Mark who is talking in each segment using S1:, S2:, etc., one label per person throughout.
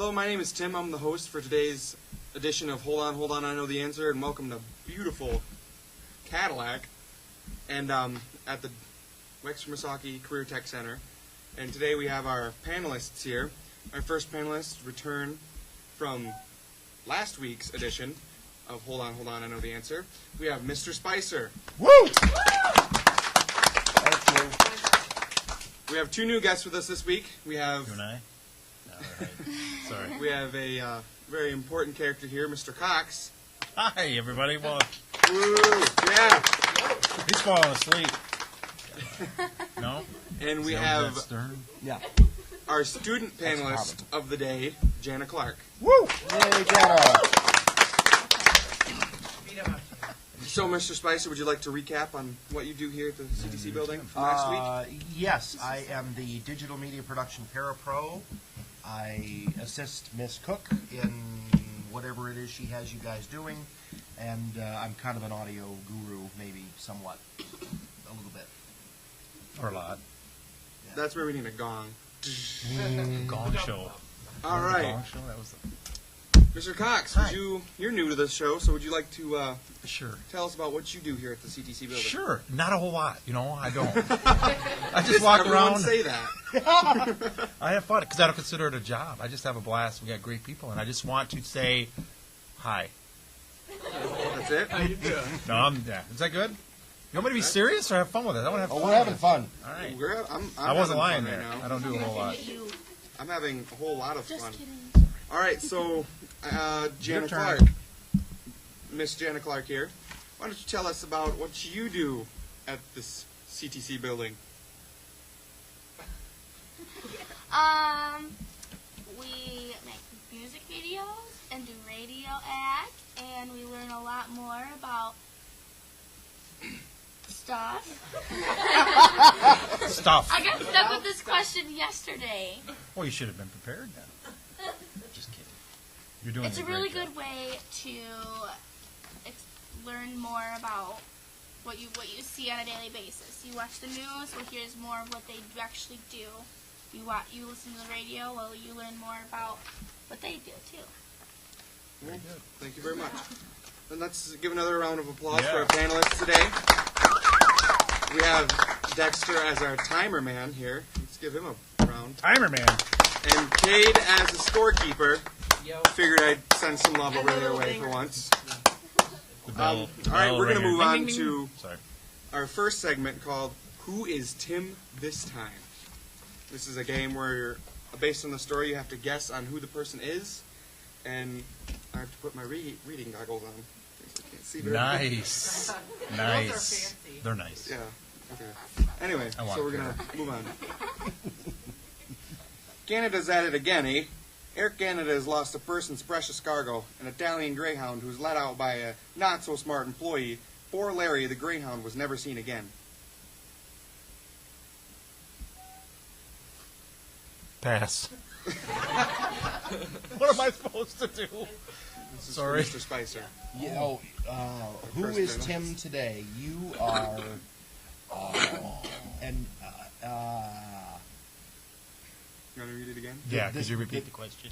S1: Hello, my name is Tim. I'm the host for today's edition of Hold On, I Know the Answer, and welcome to beautiful Cadillac, and at the Wexford-Missaukee Career Tech Center. And today we have our panelists here. Our first panelist returned from last week's edition of Hold On, I Know the Answer. We have Mr. Spicer.
S2: Woo! Thank you.
S1: We have two new guests with us this week. We have...
S3: You and I? No, all right. Sorry.
S1: We have a very important character here, Mr. Cox.
S3: Hi, everybody. Well,
S1: Woo! Yeah!
S3: he's falling asleep. No?
S1: And we
S3: Is that
S1: have
S3: Stern?
S2: Yeah.
S1: our student panelist of the day, Jana Clark.
S2: Woo! Yay, Jana.
S1: So, Mr. Spicer, would you like to recap on what you do here at the CTC building from last week?
S2: Yes, I am the digital media production parapro. I assist Miss Cook in whatever it is she has you guys doing, and I'm kind of an audio guru, maybe somewhat, a little bit.
S3: Or a lot.
S2: Yeah.
S1: That's where we need a gong.
S3: Gong show.
S1: All
S3: The
S1: right,
S3: Gong show? That was
S1: Mr. Cox,
S3: Hi.
S1: you're new to this show, so would you like to
S3: Sure.
S1: tell us about what you do here at the CTC building?
S3: Sure. Not a whole lot. You know, I don't. I just walk
S1: Everyone
S3: around.
S1: say that.
S3: I have fun because I don't consider it a job. I just have a blast. We got great people, and I just want to say hi.
S1: That's it?
S3: No, yeah. Is that good? You want me to be serious or have fun with it? I want to have fun.
S2: Oh, we're having
S3: with
S2: fun.
S3: it. All right.
S1: I'm
S3: I wasn't
S1: having
S3: lying
S1: fun
S3: there.
S1: right
S3: I
S1: now.
S3: don't do a whole lot.
S1: I'm having a whole lot of
S4: Just
S1: fun.
S4: kidding.
S1: All right, so Jana
S3: Your turn.
S1: Clark, Miss Jana Clark here. Why don't you tell us about what you do at this CTC building?
S4: We make music videos and do radio ads, and we learn a lot more about stuff.
S3: Stuff.
S4: I got stuck with this question yesterday.
S3: Well, you should have been prepared then. Just kidding. You're doing
S4: It's a
S3: great
S4: really
S3: job.
S4: good way to learn more about what you see on a daily basis. You watch the news, well, here's more of what they actually do. You listen to the radio, well, you learn more about what they do too.
S1: Well, thank you very much. And let's give another round of applause for
S3: Yeah.
S1: our panelists today. We have Dexter as our timer man here. Let's give him a round.
S3: Timer man.
S1: And Cade as the scorekeeper. Figured I'd send some love over their way for once.
S3: The bell.
S1: All right, we're going to move on
S3: Ding, ding,
S1: to
S3: ding. Sorry.
S1: our first segment called Who is Tim This Time? This is a game where you're, based on the story, you have to guess on who the person is. And I have to put my reading goggles on. I can't see very well.
S3: Nice. Nice. They're nice.
S1: Yeah. Okay. Anyway,
S3: I want
S1: so we're going to move on. Canada's at it again, eh? Air Canada has lost a person's precious cargo, an Italian Greyhound who's let out by a not-so-smart employee. Poor Larry, the Greyhound, was never seen again.
S3: Pass. What am I supposed to do?
S1: This is
S3: Sorry.
S1: for Mr. Spicer.
S2: You know, who
S1: First
S2: is
S1: panelist.
S2: Tim today? You are... and...
S1: You want to read it again?
S3: Yeah, because you repeat the question.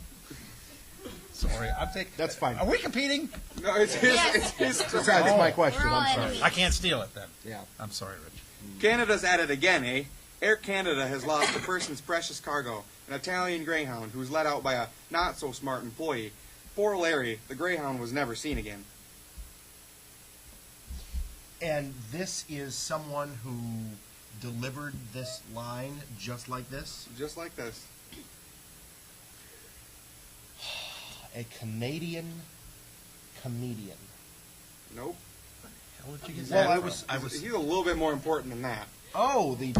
S3: Sorry, I'm taking.
S2: That's fine.
S3: Are we competing?
S1: No, it's his.
S4: Yes.
S1: It's his.
S2: That's my question.
S4: We're all
S2: I'm sorry.
S4: enemies.
S3: I can't steal it then.
S2: Yeah.
S3: I'm sorry, Rich.
S1: Canada's at it again, eh? Air Canada has lost a person's precious cargo, an Italian Greyhound who was let out by a not-so-smart employee. Poor Larry, the Greyhound, was never seen again.
S2: And this is someone who delivered this line just like this?
S1: Just like this.
S2: A Canadian comedian.
S1: Nope.
S3: How would you get
S2: Well,
S3: that
S2: I
S3: from?
S2: was.
S1: He's a little bit more important than that.
S2: Oh, the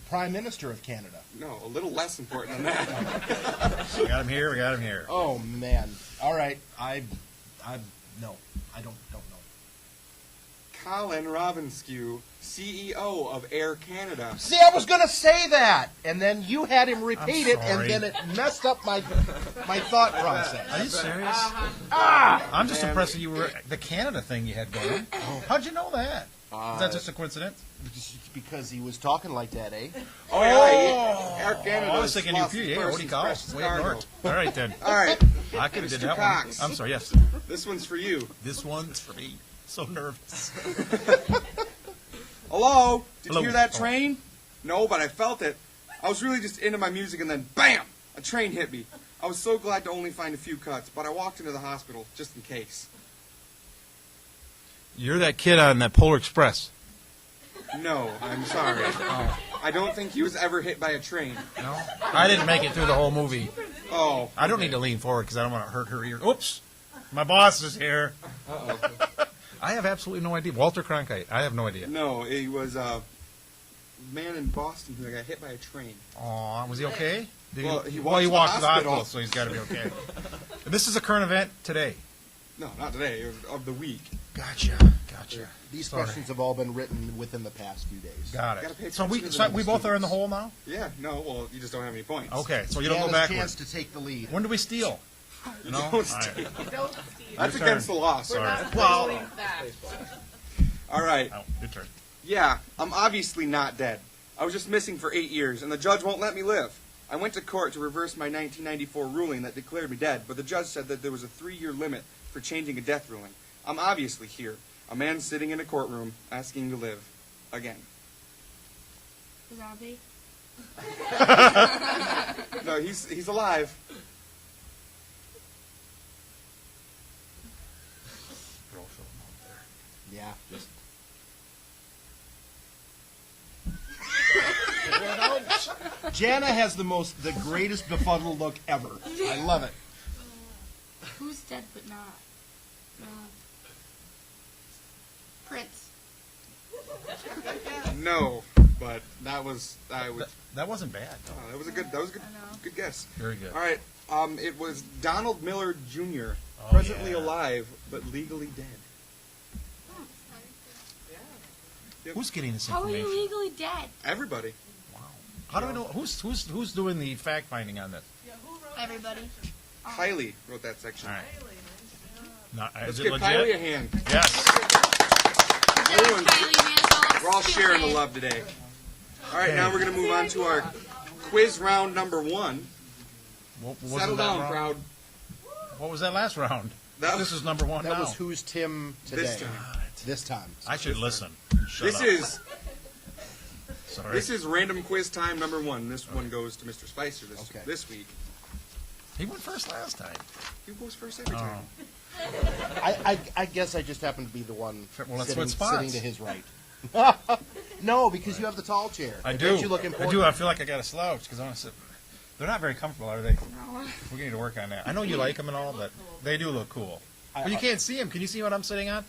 S2: Prime Minister of Canada.
S1: No, a little less important than that.
S3: We got him here. We got him here.
S2: Oh man! All right, no, I don't know.
S1: Colin Robinskew, CEO of Air Canada.
S2: See, I was gonna say that, and then you had him repeat
S3: I'm
S2: it, and
S3: sorry.
S2: then it messed up my thought process.
S3: Are you serious?
S2: Ah!
S3: I'm just
S1: Man.
S3: impressed that you were the Canada thing you had going. How'd you know that? Is that just a coincidence?
S2: Because he was talking like that, eh?
S1: Oh, yeah. Air Canada.
S3: I was thinking
S1: lost
S3: UP. Hey,
S1: first
S3: holy
S1: and
S3: cow.
S1: precious
S3: Way up
S1: cargo.
S3: north. All right, then.
S1: All right.
S3: I could have did
S1: Mr.
S3: that
S1: Cox.
S3: one. I'm sorry, yes.
S1: This one's for you.
S3: This one's for me. So nervous.
S1: Hello? Did
S3: Hello.
S1: you hear that
S3: Oh.
S1: train? No, but I felt it. I was really just into my music and then BAM! A train hit me. I was so glad to only find a few cuts, but I walked into the hospital just in case.
S3: You're that kid on that Polar Express.
S1: No, I'm sorry. I don't think he was ever hit by a train.
S3: No? I didn't make it through the whole movie.
S1: Oh.
S3: I don't need to lean forward because I don't want to hurt her ear. Oops! My boss is here.
S1: Uh-oh.
S3: I have absolutely no idea. Walter Cronkite. I have no idea.
S1: No, he was a man in Boston who got hit by a train.
S3: Aw, was he okay?
S1: Well, he
S3: walked to the
S1: hospital.
S3: hospital, so he's got to be okay. This is a current event today.
S1: No, not today. It was of the week.
S3: Gotcha.
S2: These
S3: Sorry.
S2: questions have all been written within the past few days.
S3: Got
S1: Gotta pay
S3: it. So we
S1: attention to the
S3: both are in the
S1: students.
S3: hole now?
S1: Yeah, no, well, you just don't have any points.
S3: Okay, so you don't go
S2: Jana's
S3: backwards.
S2: chance to take the lead.
S3: When do we steal?
S1: You
S3: No?
S1: don't
S3: All
S1: steal.
S3: right.
S5: Don't steal.
S1: That's
S3: Your
S1: against
S3: turn.
S1: the law, sir.
S3: Sorry.
S5: Well,
S3: Well,
S5: that.
S1: All right.
S3: oh, your turn.
S1: Yeah, I'm obviously not dead. I was just missing for 8 years, and the judge won't let me live. I went to court to reverse my 1994 ruling that declared me dead, but the judge said that there was a 3-year limit for changing a death ruling. I'm obviously here, a man sitting in a courtroom asking to live again.
S4: Zombie.
S1: No, he's alive.
S2: Yeah. Jana has the greatest befuddled look ever. I love it.
S4: Who's dead but not? Prince.
S1: No, but that was
S3: That wasn't bad, though.
S1: that was a good
S4: I know.
S1: good guess.
S3: Very good.
S1: All right, it was Donald Miller Jr.
S3: Oh,
S1: presently
S3: yeah.
S1: alive but legally dead.
S3: Who's getting this
S4: How are
S3: information?
S4: you legally dead?
S1: Everybody.
S3: Wow. How do we know? Who's doing the fact finding on this?
S4: Everybody.
S1: Kylie wrote that section.
S3: All right. Not,
S1: Let's
S3: is it
S1: give
S3: legit?
S1: Kylie a hand.
S3: Yes.
S1: Everyone's-
S4: Kylie, man, it's all
S1: We're all sharing the
S4: stupid.
S1: love today. All right, now we're going to move on to our quiz round number 1.
S3: What was
S1: Settle
S3: that
S1: down,
S3: round?
S1: crowd.
S3: What was that last round?
S1: That-
S3: This is number one
S2: That
S3: now.
S2: was Who's Tim today.
S1: This time.
S2: This time.
S3: I should listen. Shut
S1: This
S3: up.
S1: is
S3: Sorry.
S1: this is random quiz time number 1. This one goes to Mr. Spicer
S2: Okay.
S1: this week.
S3: He went first last time.
S1: He goes first every
S3: Oh.
S1: time.
S2: I guess I just happen to be the one
S3: Well, let's
S2: sitting,
S3: switch spots.
S2: sitting to his right. No, because you have the tall chair.
S3: I
S2: It
S3: do.
S2: makes you look
S3: I
S2: important.
S3: do. I feel like I got to slouch because I want to sit. They're not very comfortable, are they?
S4: No.
S3: We're going to work on that. I know you like them and all, but they do look cool. But you can't see them. Can you see what I'm sitting on?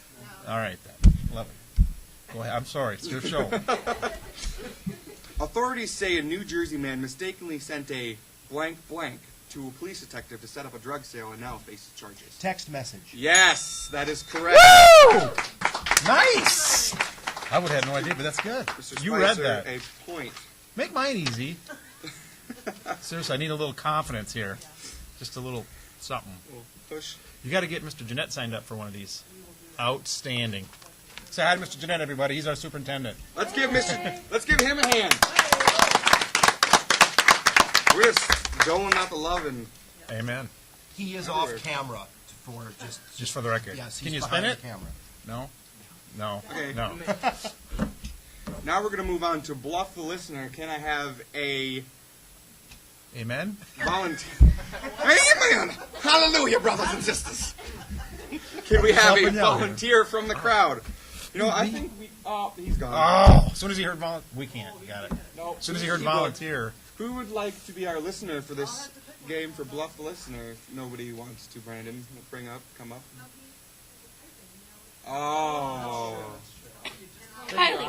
S3: All right, then. Love it. Go ahead. I'm sorry. It's your show.
S1: Authorities say a New Jersey man mistakenly sent a blank blank to a police detective to set up a drug sale and now faces charges.
S2: Text message.
S1: Yes, that is correct.
S3: Woo! Nice. I would have no idea, but that's good.
S1: Mr.
S3: You read
S1: Spicer,
S3: that.
S1: a point.
S3: Make mine easy. Seriously, I need a little confidence here. Just a little something.
S1: We'll push.
S3: You got to get Mr. Jeanette signed up for one of these. Outstanding. Say hi to Mr. Jeanette, everybody. He's our superintendent.
S1: Let's give him a hand. We're just doling out the love and
S3: Amen.
S2: He is
S1: Everywhere.
S2: off camera for
S3: Just for the record.
S2: Yes,
S3: Can
S2: he's
S3: you spin
S2: behind
S3: it?
S2: the camera.
S3: No? No.
S1: Okay.
S3: No.
S1: now we're gonna move on to Bluff the Listener. Can I have a
S3: Amen?
S1: volunteer? Amen! Hallelujah, brothers and sisters. Can we have
S3: Up
S1: a
S3: and down.
S1: volunteer from the crowd? You know, I think we. Oh, he's gone.
S3: Oh, as soon as he heard we can't. Got it.
S1: No,
S3: As soon as he heard
S1: keep going.
S3: volunteer.
S1: Who would like to be our listener for this game for Bluff the Listener? If nobody wants to, Brandon, come up. Oh.
S4: Kylie.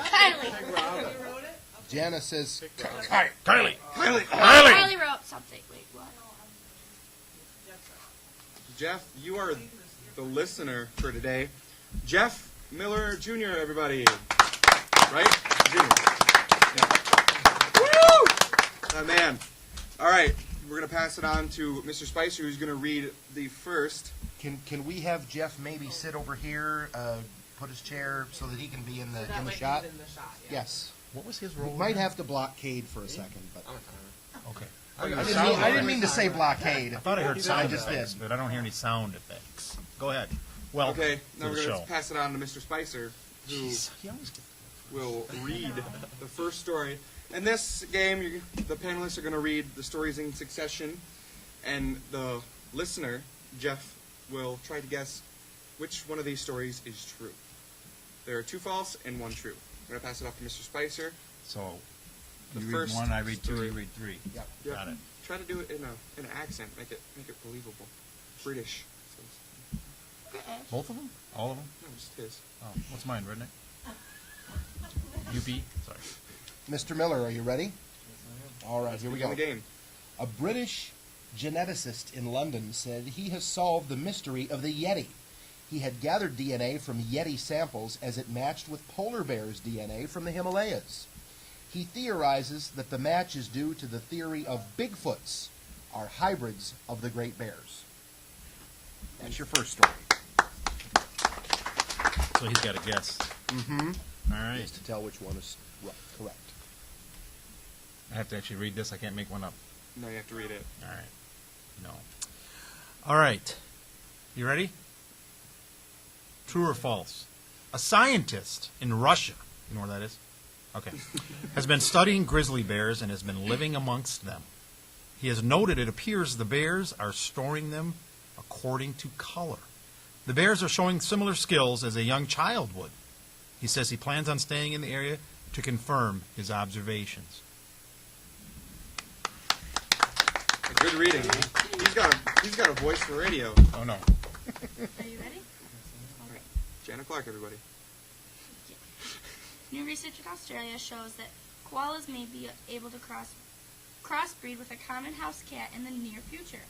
S4: Kylie.
S2: Jana says,
S3: Kylie.
S1: Kylie.
S4: Kylie wrote something. Wait, what?
S1: Jeff, you are the listener for today. Jeff Miller Jr., everybody. Right? Jr. Yeah. Woo! Man. All right. We're going to pass it on to Mr. Spicer, who's going to read the first.
S2: can we have Jeff maybe sit over here put his chair so that he can be in the
S5: That way
S2: shot.
S5: he's in the shot. Yeah.
S2: Yes.
S3: What was his
S2: We
S3: role?
S2: might have to blockade for a second, but
S3: Okay.
S2: I didn't mean to say blockade.
S3: I thought I heard sound
S2: I just
S3: effects,
S2: did.
S3: but I don't hear any sound effects. Go ahead. Well,
S1: Okay, now
S3: to
S1: we're
S3: the
S1: going
S3: show.
S1: to pass it on to Mr. Spicer, who
S3: Jeez, he always gets-
S1: will read the first story. In this game, the panelists are going to read the stories in succession, and the listener, Jeff, will try to guess which one of these stories is true. There are 2 false and 1 true. I'm going to pass it off to Mr. Spicer.
S3: So,
S1: The
S3: you read
S1: first
S3: 1, I read 2,
S1: story.
S3: you read 3.
S2: Yep.
S1: Yep.
S3: Got it.
S1: Try to do it in an accent. Make it believable. British. So
S3: Both of them? All of them?
S1: no, just his.
S3: Oh, what's mine, redneck? UP? Sorry.
S2: Mr. Miller, are you ready? All right, here we
S1: Begin
S2: go.
S1: the game.
S2: A British geneticist in London said he has solved the mystery of the Yeti. He had gathered DNA from Yeti samples as it matched with polar bears' DNA from the Himalayas. He theorizes that the match is due to the theory of Bigfoots are hybrids of the great bears. That's your first story.
S3: So he's got a guess.
S2: Mm-hmm.
S3: All right.
S2: Just to tell which one is correct.
S3: I have to actually read this. I can't make one up.
S1: No, you have to read it.
S3: All right. No. All right. You ready? True or false? A scientist in Russia, you know where that is? Okay, has been studying grizzly bears and has been living amongst them. He has noted it appears the bears are storing them according to color. The bears are showing similar skills as a young child would. He says he plans on staying in the area to confirm his observations.
S1: Good reading. He's got a voice for radio.
S3: Oh, no.
S4: Are you ready?
S1: Jana Clark, everybody.
S4: New research in Australia shows that koalas may be able to crossbreed with a common house cat in the near future.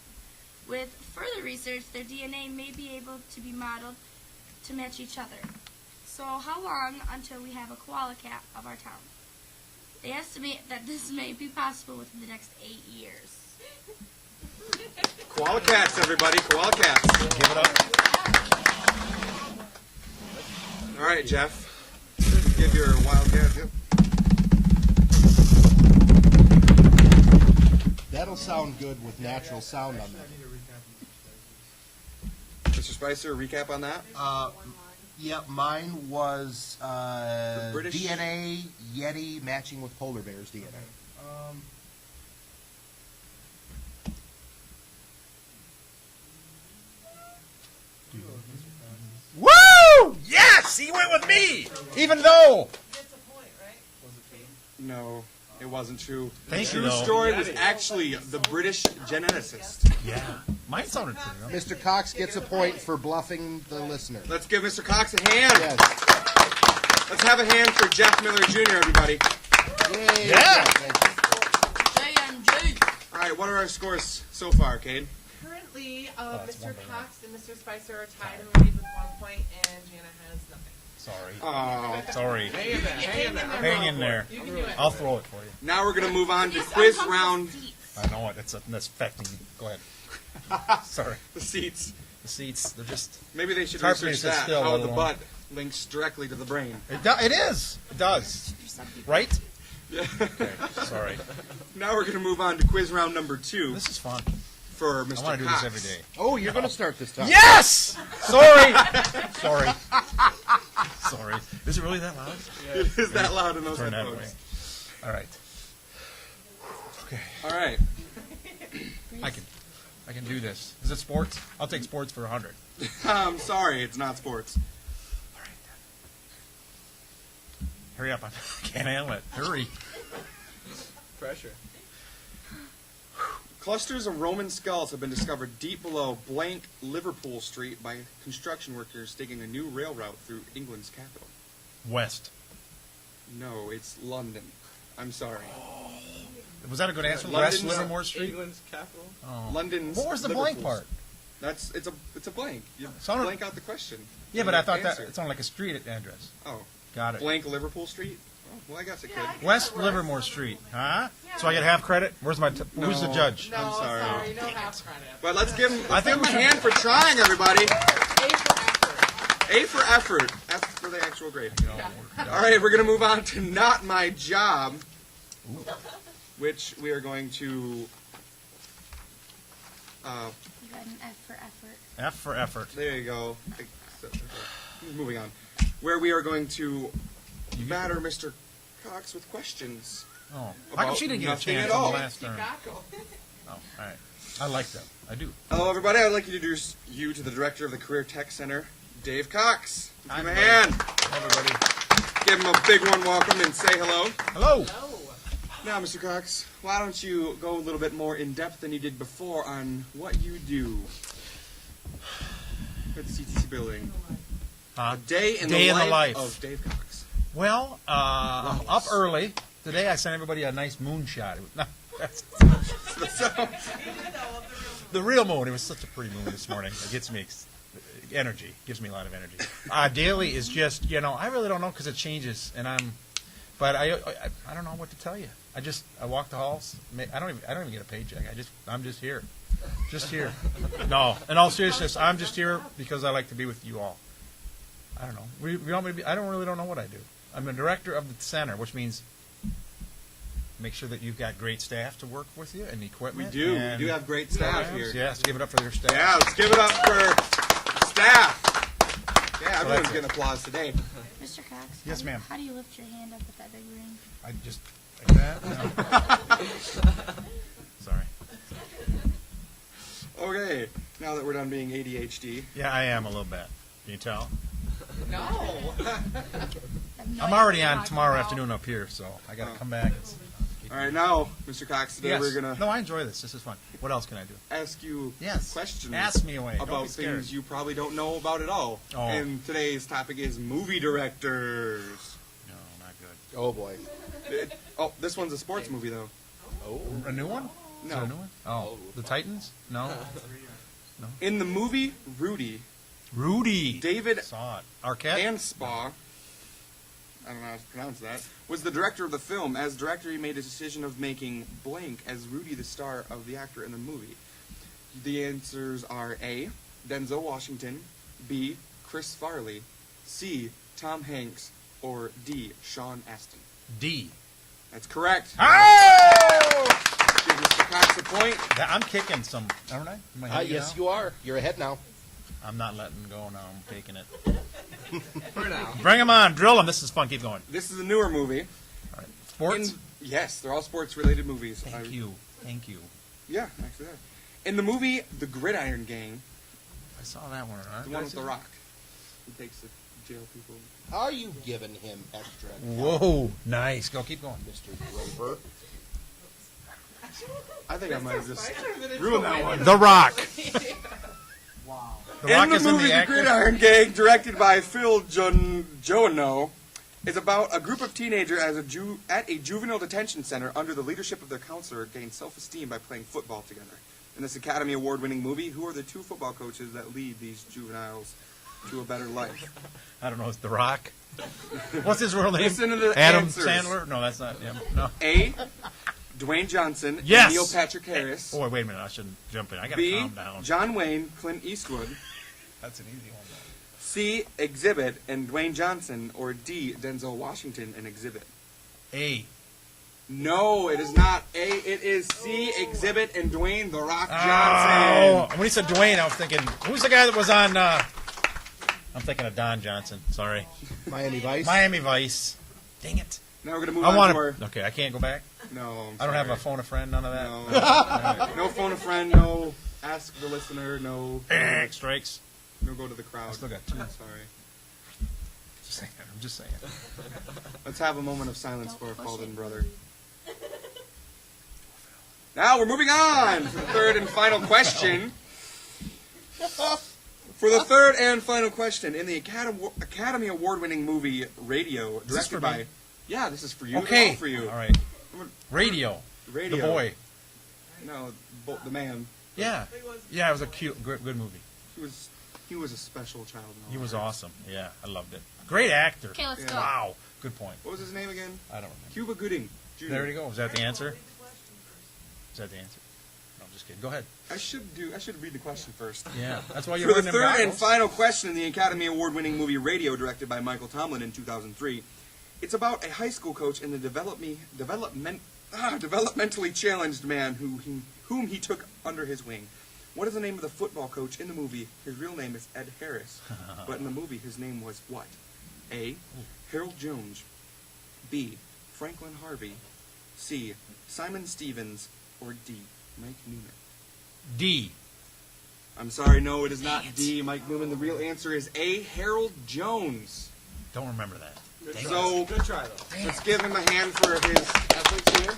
S4: With further research, their DNA may be able to be modeled to match each other. So how long until we have a koala cat of our town? They estimate that this may be possible within the next 8 years.
S1: Koala cats, everybody. Koala cats.
S3: Give it up.
S1: All right, Jeff. Give your wild guess. Yep.
S2: That'll sound good with natural sound on that.
S1: Mr. Spicer, a recap on that?
S2: Yeah, mine was
S1: The British-
S2: DNA Yeti matching with polar bears DNA.
S3: Woo! Yes! He went with me! Even though...
S5: That's a point, right?
S1: No, it wasn't true.
S3: Thank
S1: the
S3: you,
S1: true
S3: though.
S1: story was actually the British geneticist.
S3: Yeah. Mine sounded pretty good.
S2: Mr. Cox gets a point for bluffing the listener.
S1: Let's give Mr. Cox a hand.
S2: Yes.
S1: Let's have a hand for Jeff Miller Jr., everybody.
S2: Yay.
S3: Yeah.
S2: Thank you.
S4: JMJ!
S1: All right, what are our scores so far, Cade?
S5: Currently,
S3: it's
S5: Mr.
S3: 1-1.
S5: Cox and Mr. Spicer are tied in the lead with 1 point, and Jana has nothing.
S3: Sorry.
S1: Oh.
S3: Sorry.
S5: Hang
S3: Hang in there.
S5: You can do it.
S3: I'll throw it for you.
S1: Now we're going to move on to quiz round.
S3: I know it. That's affecting me. Go ahead. Sorry.
S1: The seats.
S3: The seats, th're just...
S1: Maybe they should
S3: It's hard for me
S1: research
S3: to sit
S1: that,
S3: still,
S1: how
S3: let
S1: the
S3: alone-
S1: butt links directly to the brain.
S3: It is. It does. Right?
S1: Yeah.
S3: Okay. Sorry.
S1: Now we're going to move on to quiz round number 2
S3: This is fun.
S1: for Mr.
S3: I want to do
S1: Cox.
S3: this every day.
S2: Oh, you're going to start this time.
S3: Yes! Sorry. Sorry. Sorry. Is it really that loud?
S1: It is that loud in those
S3: Turn that way.
S1: headphones.
S3: All right. Okay.
S1: All right.
S3: I can do this. Is it sports? I'll take sports for 100.
S1: I'm sorry, it's not sports.
S3: All right. Hurry up. I can't handle it. Hurry.
S6: Pressure.
S1: Clusters of Roman skulls have been discovered deep below blank Liverpool Street by construction workers digging a new rail route through England's capital.
S3: West.
S1: No, it's London. I'm sorry.
S3: Was that a good answer?
S1: London's-
S3: West Livermore Street?
S6: England's capital.
S3: Oh.
S1: London's.
S3: What was the blank
S1: Liverpool's.
S3: part?
S1: That's it's a blank. You
S3: Sounded-
S1: blank out the question.
S3: Yeah, but I thought
S1: Answer.
S3: that it sounded like a street address.
S1: Oh,
S3: Got it.
S1: blank Liverpool Street. Oh, well, I guess it could.
S3: West Livermore Street. Huh? So I get half credit? Where's my who's the
S1: No.
S3: judge?
S5: No,
S1: I'm sorry.
S5: no half credit.
S1: But let's give him
S3: I think
S1: a
S3: we should-
S1: hand for trying, everybody.
S5: A for effort.
S1: A for effort. F for the actual grade. All right, we're going to move on to Not My Job, which we are going to...
S4: You got an F for effort.
S3: F for effort.
S1: There you go. Moving on. Where we are going to batter Mr. Cox with questions.
S3: Oh, how come
S1: About
S3: she didn't get a
S1: nothing
S3: chance
S1: at
S3: on
S1: all.
S3: the last turn?
S5: Chicago.
S3: Oh, all right. I like that. I do.
S1: Hello, everybody. I'd like to introduce you to the director of the Career Tech Center, Dave Cox. Give
S3: Hi,
S1: him a
S3: everybody.
S1: hand.
S3: Everybody.
S1: Give him a big one welcome and say hello.
S3: Hello.
S1: Now, Mr. Cox, why don't you go a little bit more in depth than you did before on what you do at the CTC building? A day in the life of Dave Cox.
S3: Well, I'm up early. Today I sent everybody a nice moonshot. It was, no, that's, the real moon. It was such a pretty moon this morning. It gets me energy. Gives me a lot of energy. Daily is just, I really don't know because it changes, but I don't know what to tell you. I walk the halls. I don't even get a paycheck. I'm just here, here. No, in all seriousness, I'm just here because I like to be with you all. I don't know. I don't know what I do. I'm the director of the center, which means make sure that you've got great staff to work with you and
S1: We
S3: equipment.
S1: do.
S3: And
S1: We do have great staff
S3: programs.
S1: here.
S3: Yes, give it up for your staff.
S1: Yeah, let's give it up for staff. Yeah, everyone's
S3: that's
S1: getting applause today.
S4: Mr. Cox.
S3: Yes, ma'am.
S4: How do you lift your hand up with that big ring?
S3: I just like that. No. Sorry.
S1: Okay, now that we're done being ADHD.
S3: Yeah, I am a little bit. Can you tell?
S5: No.
S3: I'm already on tomorrow afternoon up here, so I got to come back.
S1: All right, now, Mr. Cox, today
S3: Yes.
S1: we're going to
S3: No, I enjoy this. This is fun. What else can I do?
S1: ask you
S3: Yes.
S1: questions
S3: Ask me away. Don't be
S1: about
S3: scared.
S1: things you probably don't know about at all.
S3: Oh.
S1: And today's topic is movie directors.
S3: No, not good.
S6: Oh boy.
S1: Oh, this one's a sports movie, though.
S6: Oh.
S3: A new one? Is there
S1: No.
S3: a new one? Oh, the Titans? No.
S1: In the movie Rudy,
S3: Rudy.
S1: David
S3: Saw it. Arquette?
S1: Anspaugh, I don't know how to pronounce that, was the director of the film. As director, he made a decision of making blank as Rudy the star of the actor in the movie. The answers are A, Denzel Washington, B, Chris Farley, C, Tom Hanks, or D, Sean Astin.
S3: D.
S1: That's correct.
S3: Oh!
S1: Give Mr. Cox a point.
S3: I'm kicking some, aren't I? Am I hitting
S6: Yes,
S3: now?
S6: you are. You're ahead now.
S3: I'm not letting go now. I'm taking it.
S6: For now.
S3: Bring them on. Drill them. This is fun. Keep going.
S1: This is a newer movie.
S3: All right. Sports?
S1: Yes, they're all sports-related movies.
S3: Thank you. Thank you.
S1: Yeah, actually, yeah. In the movie The Gridiron Gang,
S3: I saw that one. Aren't
S1: the one
S3: I?
S1: with The Rock, who takes the jail people.
S6: Are you giving him extra?
S3: Whoa. Nice. Go. Keep going.
S6: Mr. Grover.
S1: I think I might have just ruined that one.
S3: The Rock. The Rock
S1: In the
S3: is
S1: movie
S3: in the
S1: The
S3: actor.
S1: Gridiron Gang, directed by Phil Joannou, is about a group of teenagers at a juvenile detention center under the leadership of their counselor gain self-esteem by playing football together. In this Academy Award-winning movie, who are the two football coaches that lead these juveniles to a better life?
S3: I don't know. It's The Rock. What's his real name?
S1: Listen to the
S3: Adam
S1: answers.
S3: Sandler? No, that's not him. No.
S1: A, Dwayne Johnson,
S3: Yes.
S1: and Neil Patrick Harris.
S3: Oh, wait a minute. I shouldn't jump in. I got to
S1: B,
S3: calm down.
S1: John Wayne, Clint Eastwood.
S3: That's an easy one, though.
S1: C, Exhibit and Dwayne Johnson. Or D, Denzel Washington and Exhibit.
S3: A.
S1: No, it is not A. It is C, Exhibit and Dwayne The Rock
S3: Oh,
S1: Johnson.
S3: when he said Dwayne, I was thinking, who's the guy that was on, I'm thinking of Don Johnson. Sorry.
S6: Miami Vice.
S3: Miami Vice. Dang it.
S1: Now we're going to move
S3: I
S1: on
S3: want
S1: to our...
S3: to. Okay, I can't go back.
S1: No,
S3: I don't have a phone a friend, none of that.
S1: No. No phone a friend, no ask the listener, no
S3: Strikes.
S1: no go to the crowd.
S3: I still got two.
S1: Sorry.
S3: Just saying. I'm just saying.
S1: Let's have a moment of silence
S4: Don't
S1: for a
S4: push
S1: fallen
S4: it.
S1: brother. Now we're moving on to the third and final question. For the third and final question, in the Academy Award-winning movie Radio,
S3: this
S1: directed
S3: for
S1: by...
S3: me?
S1: Yeah, this is for you.
S3: Okay.
S1: All for you.
S3: All right. Radio.
S1: Radio.
S3: The boy.
S1: No, the man.
S3: Yeah. Yeah, it was a cute, good movie.
S1: He was a special child. in all
S3: He was
S1: that.
S3: awesome. Yeah, I loved it. Great actor.
S4: Okay, let's
S1: Yeah.
S4: go.
S3: Wow. Good point.
S1: What was his name again?
S3: I don't remember.
S1: Cuba Gooding Jr.
S3: There you go. Is that the answer? Is that the answer? No, I'm just kidding. Go ahead.
S1: I should read the question first.
S3: Yeah, that's why you're
S1: For the
S3: wearing them
S1: third and
S3: goggles.
S1: final question in the Academy Award-winning movie Radio, directed by Michael Tomlin in 2003, it's about a high school coach and the developmentally challenged man whom he took under his wing. What is the name of the football coach in the movie? His real name is Ed Harris, but in the movie his name was what? A. Harold Jones. B. Franklin Harvey. C. Simon Stevens. Or D. Mike Newman.
S3: D.
S1: I'm sorry, no, it is not
S3: Dang it.
S1: D. Mike Newman. The real answer is A. Harold Jones.
S3: Don't remember that.
S1: So
S6: Good try, though.
S1: let's give him a hand for his efforts here.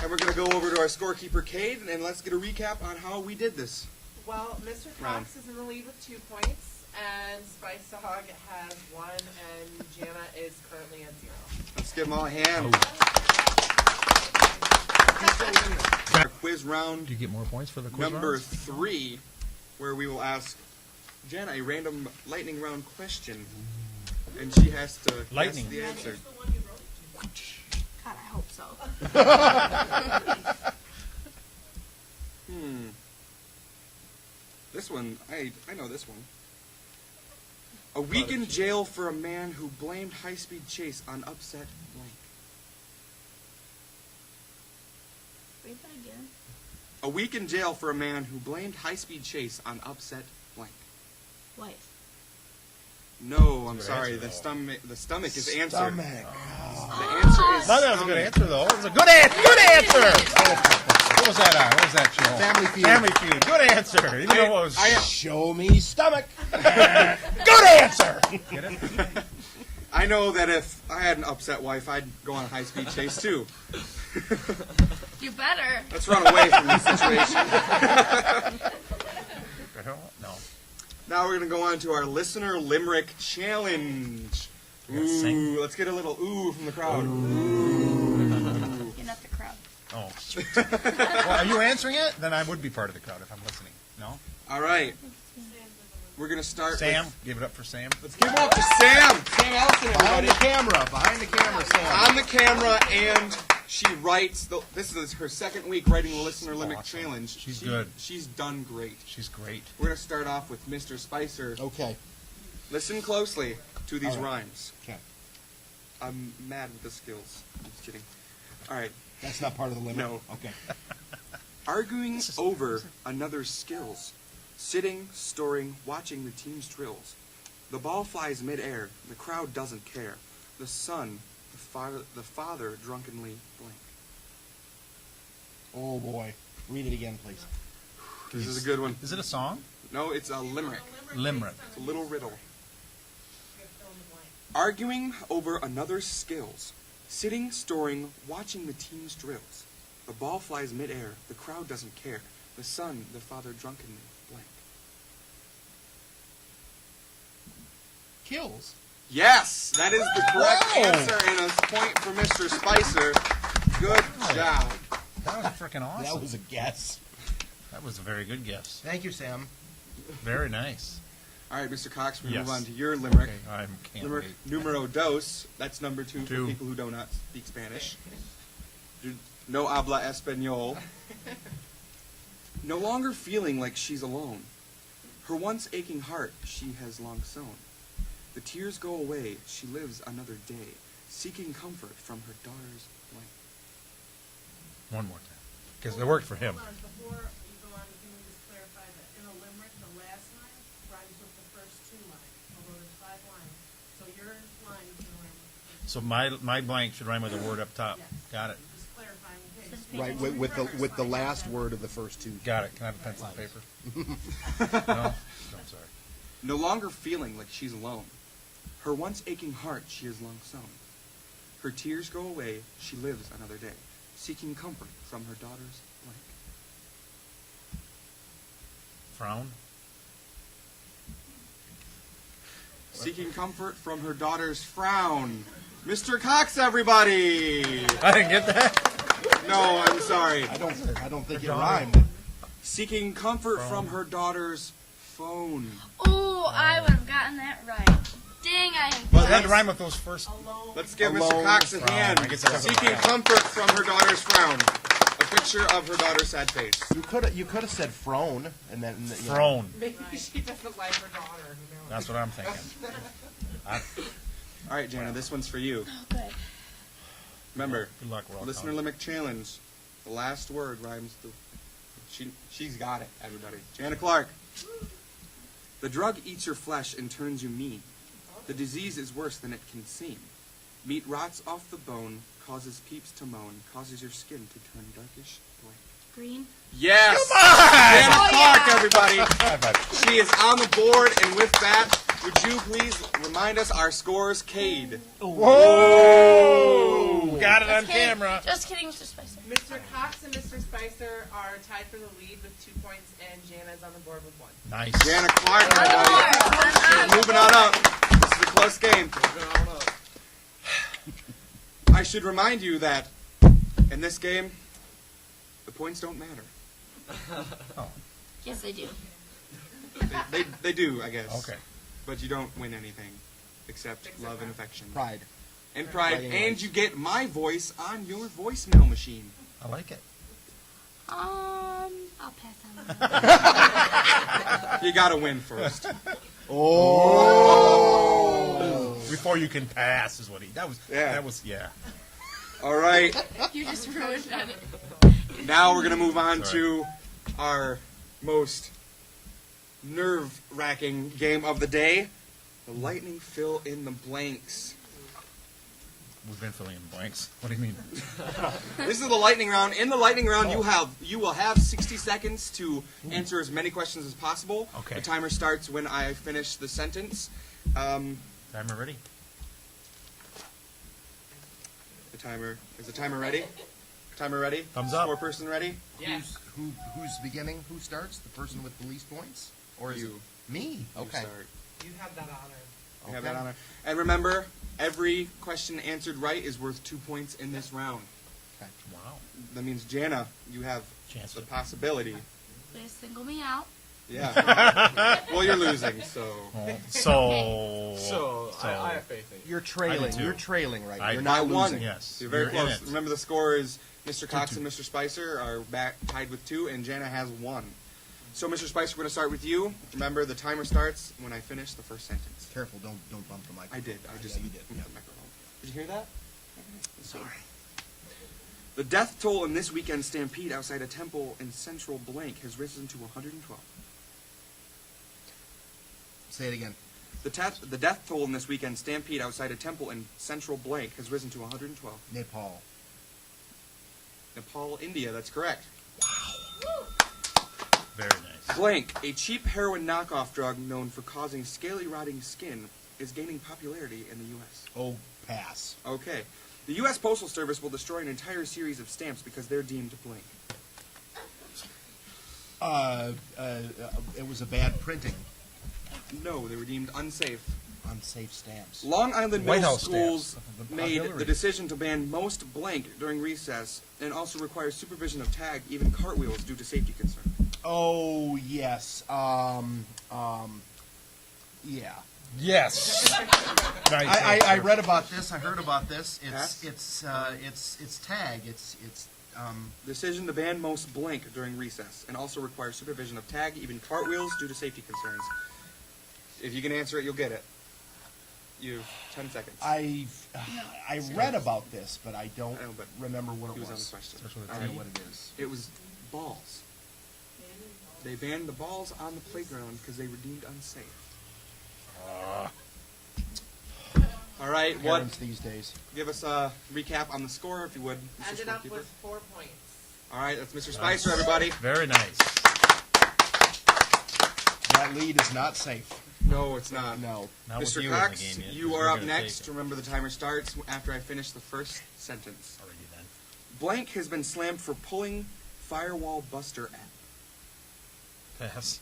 S1: And we're going to go over to our scorekeeper, Cade, and let's get a recap on how we did this.
S5: Well, Mr. Cox is in the lead with 2 points, and Spice Dog has 1, and Jana is currently at 0.
S1: Let's give them all a hand. Our quiz round
S3: Do you get more points for the quiz
S1: number
S3: rounds?
S1: 3, where we will ask Jana a random lightning round question, and she has to
S3: Lightning.
S1: guess the answer.
S4: God, I hope so.
S1: This one, I know this one. A week in jail for a man who blamed high-speed chase on upset blank.
S4: Read that again.
S1: A week in jail for a man who blamed high-speed chase on upset blank.
S4: Wife.
S1: No, I'm
S3: Good
S1: sorry.
S3: answer,
S1: The stomach is answered.
S6: Stomach.
S1: The answer is
S3: No, that was a good
S1: stomach.
S3: answer, though. It was a good answer. Good answer. What was that on? What was that show?
S6: Family Feud.
S3: Family Feud. Good answer. Even though it was
S6: Show me stomach.
S3: good answer. Get it?
S1: I know that if I had an upset wife, I'd go on a high-speed chase too.
S4: You better.
S1: Let's run away from this situation.
S3: No.
S1: Now we're going to go on to our listener limerick challenge.
S3: You gotta sing?
S1: Ooh, let's get a little ooh from the crowd.
S4: You're not the crowd.
S3: Oh. Well, are you answering it? Then I would be part of the crowd if I'm listening. No?
S1: All right. We're going to start
S3: Sam?
S1: with...
S3: Give it up for Sam.
S1: Let's give it up to Sam. Sam Allison,
S6: Behind
S1: everybody.
S6: the camera. Behind the camera, Sam.
S1: On the camera, and she writes... This is her second week writing the listener limerick
S3: awesome.
S1: challenge.
S3: She's good.
S1: She's done great.
S3: She's great.
S1: We're going to start off with Mr. Spicer.
S6: Okay.
S1: Listen closely to these
S6: All right.
S1: rhymes.
S6: Okay.
S1: I'm mad with the skills. I'm just kidding. All right.
S6: That's not part of the limit.
S1: No.
S6: Okay.
S1: Arguing over another's skills. Sitting, storing, watching the team's drills. The ball flies midair. The crowd doesn't care. The son, the father drunkenly blank.
S6: Oh, boy. Read it again, please.
S1: This is a good one.
S3: Is it a song?
S1: No, it's a limerick.
S3: Limerick.
S1: It's a little riddle.
S5: You have fill in the blank.
S1: Arguing over another's skills. Sitting, storing, watching the team's drills. The ball flies midair. The crowd doesn't care. The son, the father drunkenly blank.
S6: Kills.
S1: Yes, that is the correct
S6: Whoa.
S1: answer, and a point for Mr. Spicer. Good job.
S3: That was freaking awesome.
S6: That was a guess.
S3: That was a very good guess.
S6: Thank you, Sam.
S3: Very nice.
S1: All right, Mr. Cox, we
S3: Yes.
S1: move on to your limerick.
S3: Okay, I can't
S1: Limerick
S3: wait.
S1: numero dos. That's number 2 for
S3: Two.
S1: people who do not speak Spanish. No habla español. No longer feeling like she's alone. Her once aching heart she has long sown. The tears go away. She lives another day, seeking comfort from her daughter's blank.
S3: One more time. Because it worked for him.
S7: Hold on, before you go on, can we just clarify that in a limerick, the last line rhymes with the first 2 lines, although there's 5 lines. So your line is going to rhyme with the first
S3: So my blank should rhyme with a word up top.
S7: Yes.
S3: Got it.
S7: Just clarifying in case.
S6: Right, with the last word of the first 2.
S3: Got it. Can I have a pencil and paper? No? I'm sorry.
S1: No longer feeling like she's alone. Her once aching heart she has long sown. Her tears go away. She lives another day, seeking comfort from her daughter's blank.
S3: Frown?
S1: Seeking comfort from her daughter's frown. Mr. Cox, everybody!
S3: I didn't get that.
S1: No, I'm sorry.
S6: I don't think it
S3: daughter.
S6: rhymed.
S1: Seeking comfort from her daughter's phone.
S4: Ooh, I would have gotten that right. Dang, I am.
S3: Well, it had to rhyme with those first.
S1: Let's give
S6: Alone
S1: Mr. Cox a
S3: frown.
S1: hand.
S3: I guess I have to
S1: Seeking
S3: frown.
S1: comfort from her daughter's frown. A picture of her daughter's sad face.
S2: You could have said Frone, and then you know.
S3: Frone.
S5: Maybe she doesn't like her daughter. Who knows?
S3: That's what I'm thinking.
S1: All right, Jana, this one's for you.
S4: Oh, good.
S1: Remember,
S3: Good luck, we're all
S1: listener
S3: counting.
S1: limit challenge. The last word rhymes the. She's got it, everybody. Jana Clark. The drug eats your flesh and turns you mean. The disease is worse than it can seem. Meat rots off the bone, causes peeps to moan, causes your skin to turn darkish black.
S4: Green.
S1: Yes! Jana Clark, everybody! She is on the board, and with that, would you please remind us our scores, Cade?
S3: Whoa! Got it on
S4: Just kidding.
S3: camera.
S4: Just kidding, Mr. Spicer.
S5: Mr. Cox and Mr. Spicer are tied for the lead with 2 points, and Jana's on the board with 1.
S3: Nice.
S1: Jana Clark,
S4: On the
S1: everybody.
S4: board.
S1: She's moving on up. This is a close game. I should remind you that in this game, the points don't matter.
S4: Yes, I do.
S1: They do, I guess.
S3: Okay.
S1: But you don't win anything except love and affection.
S2: Pride.
S1: And pride.
S2: Pride and
S1: And
S2: rights.
S1: you get my voice on your voicemail machine.
S3: I like it.
S4: I'll pass on that.
S1: You gotta win first.
S3: Before you can pass is what he. That was.
S1: Yeah.
S3: That was. Yeah.
S1: All right.
S4: You just ruined it.
S1: Now we're gonna move on
S3: Sorry.
S1: to our most nerve-wracking game of the day: the lightning fill in the blanks.
S3: We've been filling in blanks. What do you mean?
S1: This is the lightning round. In the lightning round, you will have 60 seconds to answer as many questions as possible.
S3: Okay.
S1: The timer starts when I finish the sentence.
S3: Timer ready?
S1: Is the timer ready? Timer ready?
S3: Thumbs up.
S1: Score person ready?
S5: Yes.
S2: Who's beginning? Who starts? The person with the least points, or is
S1: You.
S2: it me?
S1: You
S2: Okay.
S1: start.
S5: You have that honor.
S1: You have that honor. And remember, every question answered right is worth 2 points in this round.
S3: Wow.
S1: That means Jana, you have
S3: Chance
S1: the
S3: to-
S1: possibility.
S4: Please single me out.
S1: Yeah. Well, you're losing, so.
S3: So.
S8: I have faith in you.
S2: You're trailing.
S3: too.
S2: You're trailing right now.
S3: I-
S2: You're
S1: By
S2: not
S1: one.
S2: losing.
S3: Yes.
S1: You're very
S3: in
S1: close.
S3: it.
S1: Remember, the score is Mr. Cox
S3: 2-2.
S1: and Mr. Spicer are back tied with 2, and Jana has 1. So, Mr. Spicer, we're going to start with you. Remember, the timer starts when I finish the first sentence.
S2: Careful! Don't bump the mic.
S1: I did. I just
S2: Yeah, you did.
S1: moved the microphone. Did you hear that? Sorry. The death toll in this weekend's stampede outside a temple in central blank has risen to 112.
S2: Say it again.
S1: The death toll in this weekend's stampede outside a temple in central blank has risen to 112.
S2: Nepal.
S1: Nepal, India. That's correct.
S3: Very nice.
S1: Blank, a cheap heroin knockoff drug known for causing scaly rotting skin, is gaining popularity in the U.S.
S2: Oh, pass.
S1: Okay. The U.S. Postal Service will destroy an entire series of stamps because they're deemed blank.
S2: It was a bad printing.
S1: No, they were deemed unsafe.
S2: Unsafe stamps.
S1: Long Island
S3: White
S1: middle
S3: House
S1: schools
S3: stamps.
S1: made
S3: Hillary.
S1: the decision to ban most blank during recess and also require supervision of tag, even cartwheels, due to safety concerns.
S2: Oh yes. Yeah.
S3: Yes. Nice.
S2: I read about this. I heard about this.
S1: Pass?
S2: It's tag. It's
S1: Decision to ban most blank during recess and also require supervision of tag, even cartwheels, due to safety concerns. If you can answer it, you'll get it. You have 10 seconds.
S2: I read about this, but I don't
S1: I know, but
S2: remember what
S1: He
S2: it
S1: was on the
S2: was.
S1: question.
S3: Starts with a
S2: I
S1: All
S2: don't
S1: right.
S2: know what it is.
S1: It was balls. They banned the balls on the playground because they were deemed unsafe. All right, what?
S2: Parents these days.
S1: Give us a recap on the score, if you would, Mr.
S5: Ended up
S1: Scorekeeper.
S5: with 4 points.
S1: All right, that's Mr. Spicer, everybody.
S3: Very nice.
S2: That lead is not safe.
S1: No, it's not.
S2: No.
S3: Not with
S1: Mr.
S3: you
S1: Cox,
S3: in the game yet,
S1: you
S3: 'cause
S1: are
S3: we're
S1: up
S3: gonna
S1: next.
S3: take it.
S1: Remember, the timer starts after I finish the first sentence.
S3: Already then.
S1: Blank has been slammed for pulling Firewall Buster app.
S3: Pass.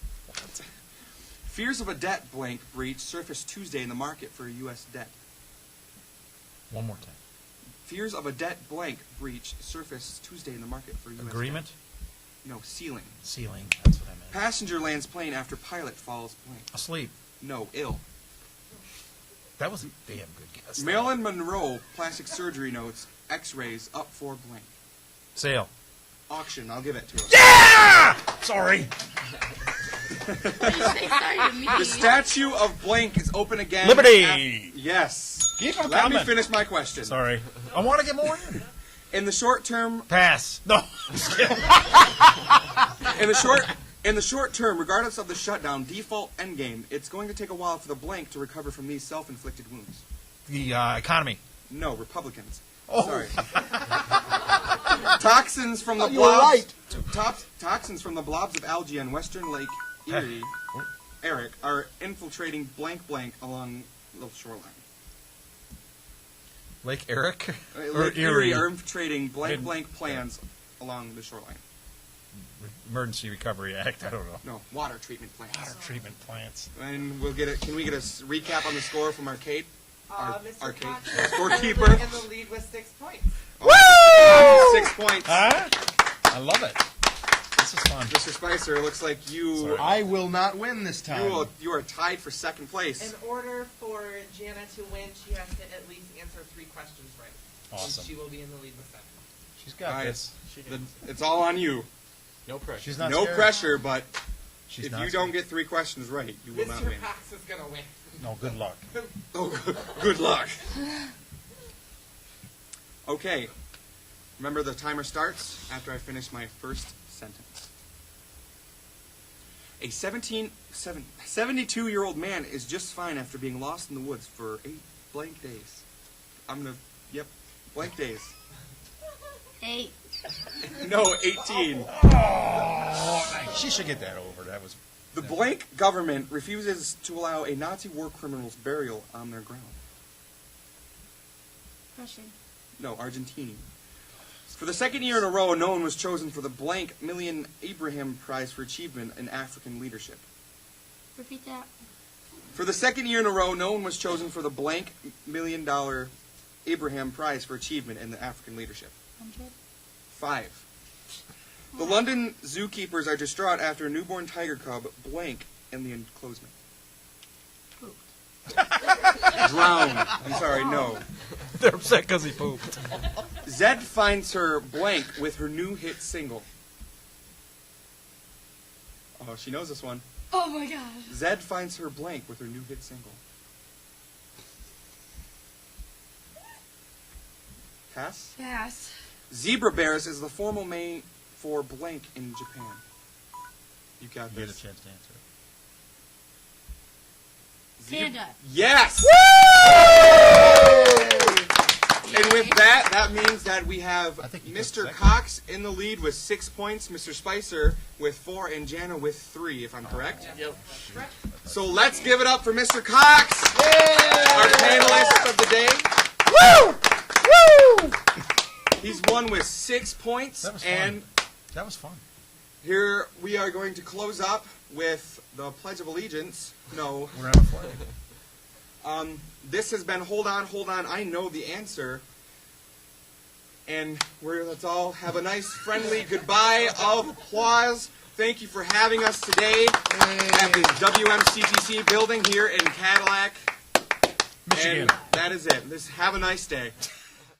S1: Fears of a debt blank breach surfaced Tuesday in the market for a U.S. debt.
S3: One more time.
S1: Fears of a debt blank breach surfaced Tuesday in the market for U.S.
S3: Agreement.
S1: debt. No, ceiling.
S3: Ceiling. That's what I meant.
S1: Passenger lands plane after pilot falls blank.
S3: Asleep.
S1: No, ill.
S3: That was a damn good guess.
S1: Marilyn Monroe plastic surgery notes X-rays up for blank.
S3: Sale.
S1: auction. I'll give it to him.
S3: Yeah! Sorry.
S4: You say sorry to me.
S1: The statue of blank is open again.
S3: Liberty!
S1: Yes.
S3: Keep 'em
S1: Let
S3: coming.
S1: me finish my question.
S3: Sorry. I want to get more.
S1: In the short term,
S3: Pass. No.
S1: in the short term, regardless of the shutdown, default endgame, it's going to take a while for the blank to recover from these self-inflicted wounds.
S3: The economy.
S1: No, Republicans.
S3: Oh.
S1: Sorry. Toxins from the
S6: You were
S1: blobs.
S6: right.
S1: Toxins from the blobs of algae on Western Lake Erie, Eric, are infiltrating blank blank along the shoreline.
S3: Lake Eric? Or
S1: Lake
S3: Erie?
S1: Erie are infiltrating blank
S3: Hidden.
S1: blank plants along the shoreline.
S3: Emergency Recovery Act. I don't know.
S1: No, water treatment plants.
S3: Water treatment plants.
S1: And we'll get it. Can we get a recap on the score from Arcade?
S5: Mr.
S1: Arcade.
S5: Cox is
S1: Scorekeeper.
S5: currently in the lead with 6 points.
S1: Woo! 6 points.
S3: Huh? I love it. This is fun.
S1: Mr. Spicer, it looks like you
S3: Sorry.
S6: I will not win this time.
S1: you are tied for second place.
S5: In order for Jana to win, she has to at least answer 3 questions right.
S3: Awesome.
S5: And she will be in the lead with 7.
S3: She's got
S1: All right.
S3: this.
S1: It's all on you.
S8: No pressure.
S3: She's not
S1: No
S3: scared.
S1: pressure, but
S3: She's
S1: if
S3: not
S1: you
S3: scared.
S1: don't get 3 questions right, you will not
S5: Mr.
S1: win.
S5: Cox is going to win.
S3: No, good luck.
S1: Oh, good luck. Okay. Remember, the timer starts after I finish my first sentence. A 72-year-old man is just fine after being lost in the woods for 8 blank days. Blank days.
S4: 8.
S1: No, 18.
S3: Oh, she should get that over. That was.
S1: The blank government refuses to allow a Nazi war criminal's burial on their ground.
S4: Russian.
S1: No, Argentinian. For the second year in a row, no one was chosen for the blank Million Abraham Prize for Achievement in African Leadership.
S4: Repeat that.
S1: For the second year in a row, no one was chosen for the blank $1 million Abraham Prize for Achievement in the African Leadership.
S4: 100.
S1: 5. The London zookeepers are distraught after a newborn tiger cub blank in the enclosement. Drowned. I'm sorry, no.
S3: They're upset because he pooped.
S1: Zed finds her blank with her new hit single. Oh, she knows this one.
S4: Oh my gosh.
S1: Zed finds her blank with her new hit single. Pass?
S4: Pass.
S1: Zebra bears is the formal name for blank in Japan. You got
S3: You get a
S1: this.
S3: chance to answer it.
S4: Panda.
S1: Yes! And with that, that means that we have
S3: I think you took
S1: Mr.
S3: second.
S1: Cox in the lead with 6 points, Mr. Spicer with 4, and Jana with 3, if I'm correct.
S8: Yep.
S1: So let's give it up for Mr. Cox, our panelist of the day.
S3: Woo!
S1: He's won with 6 points,
S3: That was fun.
S1: and
S3: That was fun.
S1: here we are going to close up with the Pledge of Allegiance. No,
S3: We're having fun.
S1: this has been Hold On, I Know the Answer. And let's all have a nice, friendly goodbye of applause. Thank you for having us today at the WMCTC building here in Cadillac.
S3: Michigan.
S1: And that is it. Have a nice day.